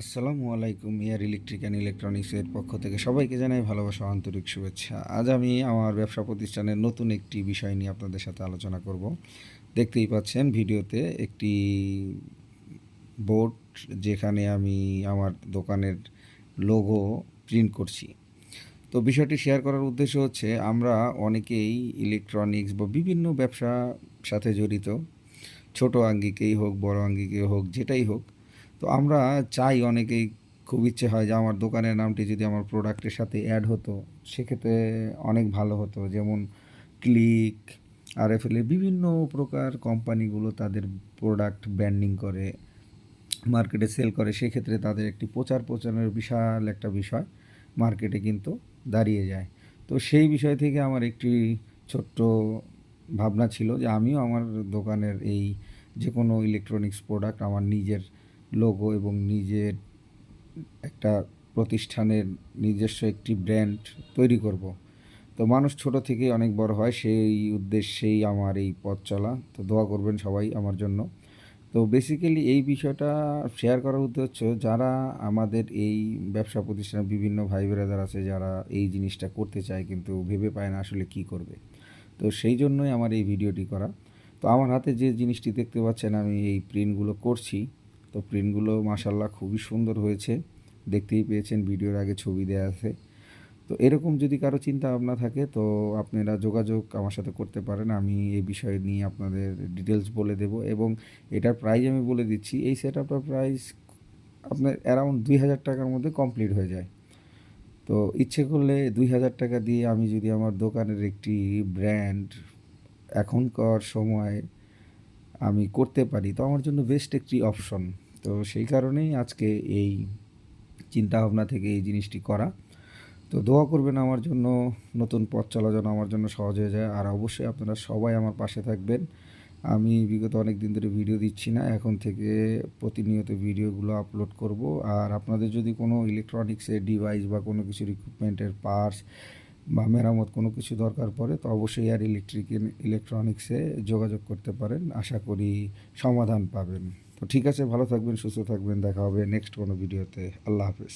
আসসালামু আলাইকুম। Air electric and ইলেকট্রনিক্সের পক্ষ থেকে সবাইকে জানাই ভালোবাসা ও আন্তরিক শুভেচ্ছা। আজ আমি আমার ব্যবসা প্রতিষ্ঠানের নতুন একটি বিষয় নিয়ে আপনাদের সাথে আলোচনা করব। দেখতেই পাচ্ছেন ভিডিওতে একটি বোর্ড, যেখানে আমি আমার দোকানের লোগো প্রিন্ট করছি। তো বিষয়টি শেয়ার করার উদ্দেশ্য হচ্ছে, আমরা অনেকেই ইলেকট্রনিক্স বা বিভিন্ন ব্যবসার সাথে জড়িত, ছোট আঙ্গিকেই হোক বড় আঙ্গিকেই হোক যেটাই হোক। তো আমরা চাই, অনেকেই খুব ইচ্ছে হয় যে আমার দোকানের নামটি যদি আমার প্রোডাক্টের সাথে অ্যাড হতো সেক্ষেত্রে অনেক ভালো হতো। যেমন ক্লিক, আরএফএল বিভিন্ন প্রকার কোম্পানিগুলো তাদের প্রোডাক্ট ব্র্যান্ডিং করে, মার্কেটে সেল করে, সেক্ষেত্রে তাদের একটি প্রচারের বিশাল একটা বিষয় মার্কেটে কিন্তু দাঁড়িয়ে যায়। তো সেই বিষয় থেকে আমার একটি ছোট্ট ভাবনা ছিল যে আমিও আমার দোকানের এই যে কোনো ইলেকট্রনিক্স প্রোডাক্ট আমার নিজের লোগো এবং নিজের একটা প্রতিষ্ঠানের নিজস্ব একটি ব্র্যান্ড তৈরি করব। তো মানুষ ছোট থেকেই অনেক বড় হয়, সেই উদ্দেশ্যেই আমার এই পথ চলা। তো দোয়া করবেন সবাই আমার জন্য। তো বেসিক্যালি এই বিষয়টা শেয়ার করার উদ্দেশ্য, যারা আমাদের এই ব্যবসা প্রতিষ্ঠানের বিভিন্ন ভাই ব্রাদার আছে যারা এই জিনিসটা করতে চায় কিন্তু ভেবে পায় না আসলে কি করবে। তো সেই জন্যই আমার এই ভিডিওটি করা। তো আমার হাতে যে জিনিসটি দেখতে পাচ্ছেন, আমি এই প্রিন্টগুলো করছি। তো প্রিন্টগুলো মাশাল্লাহ খুবই সুন্দর হয়েছে, দেখতেই পেয়েছেন, ভিডিওর আগে ছবি দেওয়া আছে। তো এরকম যদি কারো চিন্তা ভাবনা থাকে তো আপনারা যোগাযোগ আমার সাথে করতে পারেন। আমি এই বিষয় নিয়ে আপনাদের ডিটেলস বলে দেব এবং এটার প্রাইস আমি বলে দিচ্ছি। এই সেটআপটার প্রাইস আপনার অ্যারাউন্ড ২,০০০ টাকার মধ্যে কমপ্লিট হয়ে যায়। তো ইচ্ছে করলে ২,০০০ টাকা দিয়ে আমি যদি আমার দোকানের একটি ব্র্যান্ড এখনকার সময় আমি করতে পারি, তো আমার জন্য বেস্ট একটি অপশন। তো সেই কারণেই আজকে এই চিন্তাভাবনা থেকে এই জিনিসটি করা। তো দোয়া করবেন আমার জন্য, নতুন পথ চলা যেন আমার জন্য সহজ হয়ে যায়। আর অবশ্যই আপনারা সবাই আমার পাশে থাকবেন। আমি বিগত অনেক দিন ধরে ভিডিও দিচ্ছি না, এখন থেকে প্রতিনিয়ত ভিডিওগুলো আপলোড করব। আর আপনাদের যদি কোনো ইলেকট্রনিক্সের ডিভাইস বা কোনো কিছুর ইকুইপমেন্টের পার্টস বা মেরামত কোনো কিছু দরকার পড়ে, তো অবশ্যই আর ইলেকট্রনিক্সে যোগাযোগ করতে পারেন। আশা করি সমাধান পাবেন। তো ঠিক আছে, ভালো থাকবেন, সুস্থ থাকবেন, দেখা হবে নেক্সট কোনো ভিডিওতে। আল্লাহ হাফেজ।